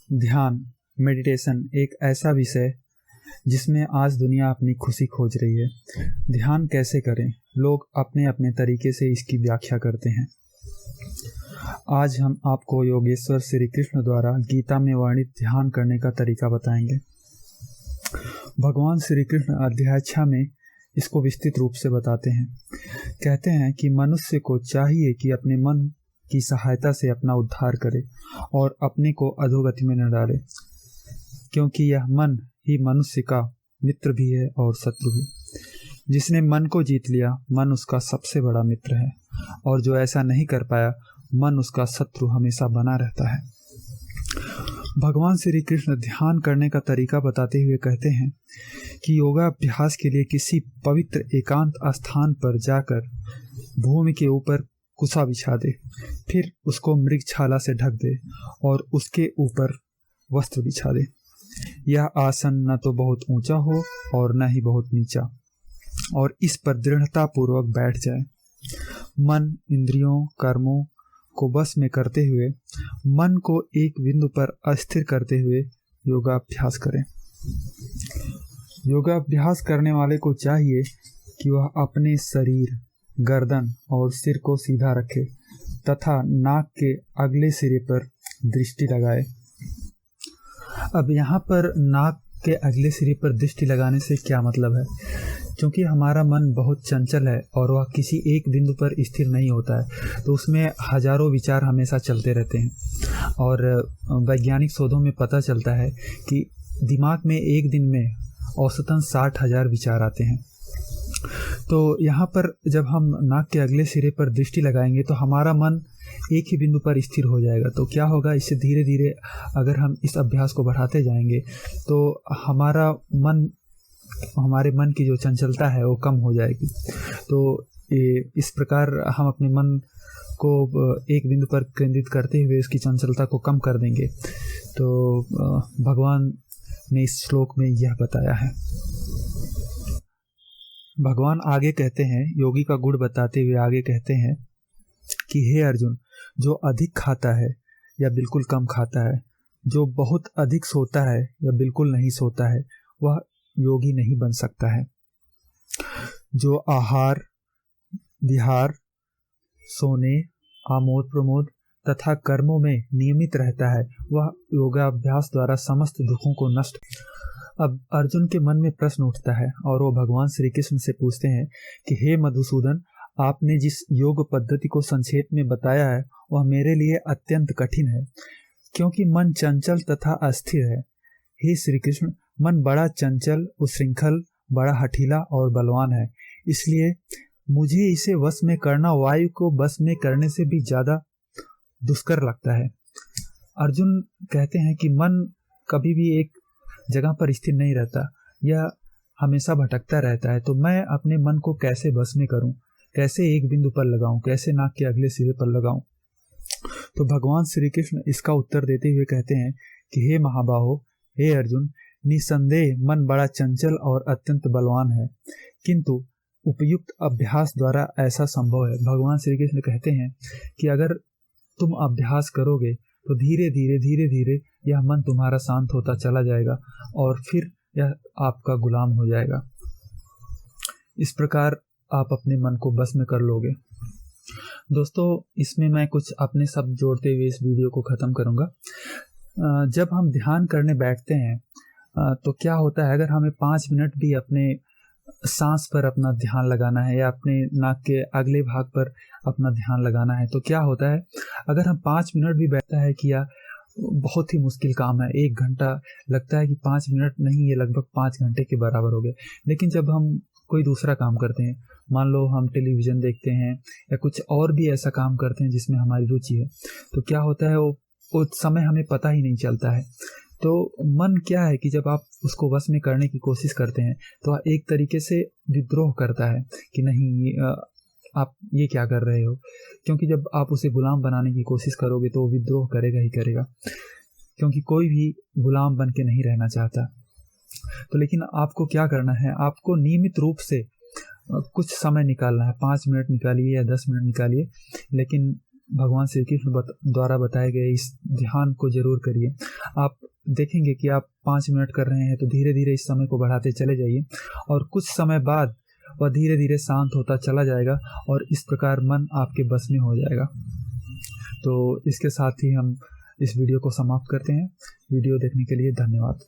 ध्यान मेडिटेशन एक ऐसा विषय जिसमें आज दुनिया अपनी खुशी खोज रही है। ध्यान कैसे करें, लोग अपने अपने तरीके से इसकी व्याख्या करते हैं। आज हम आपको योगेश्वर श्री कृष्ण द्वारा गीता में वर्णित ध्यान करने का तरीका बताएंगे। भगवान श्री कृष्ण अध्याय 6 में इसको विस्तृत रूप से बताते हैं। कहते हैं कि मनुष्य को चाहिए कि अपने मन की सहायता से अपना उद्धार करे और अपने को अधोगति में न डाले, क्योंकि यह मन ही मनुष्य का मित्र भी है और शत्रु भी। जिसने मन को जीत लिया, मन उसका सबसे बड़ा मित्र है, और जो ऐसा नहीं कर पाया, मन उसका शत्रु हमेशा बना रहता है। भगवान श्री कृष्ण ध्यान करने का तरीका बताते हुए कहते हैं कि योगाभ्यास के लिए किसी पवित्र एकांत स्थान पर जाकर भूमि के ऊपर कुसा बिछा दे, फिर उसको मृगछाला से ढक दे और उसके ऊपर वस्त्र बिछा दे। यह आसन न तो बहुत ऊंचा हो और न ही बहुत नीचा, और इस पर दृढ़ता पूर्वक बैठ जाए। मन, इंद्रियों, कर्मों को बस में करते हुए मन को एक बिंदु पर अस्थिर करते हुए योगाभ्यास करें। योगाभ्यास करने वाले को चाहिए कि वह अपने शरीर, गर्दन और सिर को सीधा रखे तथा नाक के अगले सिरे पर दृष्टि लगाए। अब यहाँ पर नाक के अगले सिरे पर दृष्टि लगाने से क्या मतलब है? क्योंकि हमारा मन बहुत चंचल है और वह किसी एक बिंदु पर स्थिर नहीं होता है, तो उसमें हजारों विचार हमेशा चलते रहते हैं। और वैज्ञानिक शोधों में पता चलता है कि दिमाग में एक दिन में औसतन 60,000 विचार आते हैं। तो यहाँ पर जब हम नाक के अगले सिरे पर दृष्टि लगाएंगे तो हमारा मन एक ही बिंदु पर स्थिर हो जाएगा। तो क्या होगा, इससे धीरे धीरे अगर हम इस अभ्यास को बढ़ाते जाएंगे तो हमारे मन की जो चंचलता है वो कम हो जाएगी। तो इस प्रकार हम अपने मन को एक बिंदु पर केंद्रित करते हुए उसकी चंचलता को कम कर देंगे। तो भगवान ने इस श्लोक में यह बताया है। भगवान आगे कहते हैं, योगी का गुण बताते हुए आगे कहते हैं कि हे अर्जुन, जो अधिक खाता है या बिल्कुल कम खाता है, जो बहुत अधिक सोता है या बिल्कुल नहीं सोता है, वह योगी नहीं बन सकता है। जो आहार, विहार, सोने, आमोद प्रमोद तथा कर्मों में नियमित रहता है, वह योगाभ्यास द्वारा समस्त दुखों को नष्ट। अब अर्जुन के मन में प्रश्न उठता है और वो भगवान श्री कृष्ण से पूछते हैं कि हे मधुसूदन, आपने जिस योग पद्धति को संक्षेप में बताया है वह मेरे लिए अत्यंत कठिन है, क्योंकि मन चंचल तथा अस्थिर है। हे श्री कृष्ण, मन बड़ा चंचल, उच्छृंखल, बड़ा हठीला और बलवान है, इसलिए मुझे इसे वश में करना वायु को वश में करने से भी ज्यादा दुष्कर लगता है। अर्जुन कहते हैं कि मन कभी भी एक जगह पर स्थिर नहीं रहता, यह हमेशा भटकता रहता है। तो मैं अपने मन को कैसे बस में करूं, कैसे एक बिंदु पर लगाऊं, कैसे नाक के अगले सिरे पर लगाऊं? तो भगवान श्री कृष्ण इसका उत्तर देते हुए कहते हैं कि हे महाबाहो, हे अर्जुन, निसंदेह मन बड़ा चंचल और अत्यंत बलवान है, किंतु उपयुक्त अभ्यास द्वारा ऐसा संभव है। भगवान श्री कृष्ण कहते हैं कि अगर तुम अभ्यास करोगे तो धीरे धीरे यह मन तुम्हारा शांत होता चला जाएगा और फिर यह आपका गुलाम हो जाएगा। इस प्रकार आप अपने मन को बस में कर लोगे। दोस्तों, इसमें मैं कुछ अपने शब्द जोड़ते हुए इस वीडियो को ख़त्म करूँगा। जब हम ध्यान करने बैठते हैं तो क्या होता है, अगर हमें 5 मिनट भी अपने सांस पर अपना ध्यान लगाना है या अपने नाक के अगले भाग पर अपना ध्यान लगाना है, तो क्या होता है, अगर हम 5 मिनट भी बैठता है किया, बहुत ही मुश्किल काम है। 1 घंटा लगता है कि 5 मिनट नहीं, ये लगभग 5 घंटे के बराबर हो गए। लेकिन जब हम कोई दूसरा काम करते हैं, मान लो हम टेलीविज़न देखते हैं या कुछ और भी ऐसा काम करते हैं जिसमें हमारी रुचि है, तो क्या होता है, वो समय हमें पता ही नहीं चलता है। तो मन क्या है कि जब आप उसको वश में करने की कोशिश करते हैं तो एक तरीके से विद्रोह करता है कि नहीं, आप ये क्या कर रहे हो, क्योंकि जब आप उसे गुलाम बनाने की कोशिश करोगे तो वो विद्रोह करेगा ही करेगा, क्योंकि कोई भी गुलाम बन के नहीं रहना चाहता। तो लेकिन आपको क्या करना है, आपको नियमित रूप से कुछ समय निकालना है। 5 मिनट निकालिए या 10 मिनट निकालिए, लेकिन भगवान श्री कृष्ण द्वारा बताए गए इस ध्यान को जरूर करिए। आप देखेंगे कि आप 5 मिनट कर रहे हैं तो धीरे धीरे इस समय को बढ़ाते चले जाइए और कुछ समय बाद वह धीरे धीरे शांत होता चला जाएगा और इस प्रकार मन आपके बस में हो जाएगा। तो इसके साथ ही हम इस वीडियो को समाप्त करते हैं। वीडियो देखने के लिए धन्यवाद।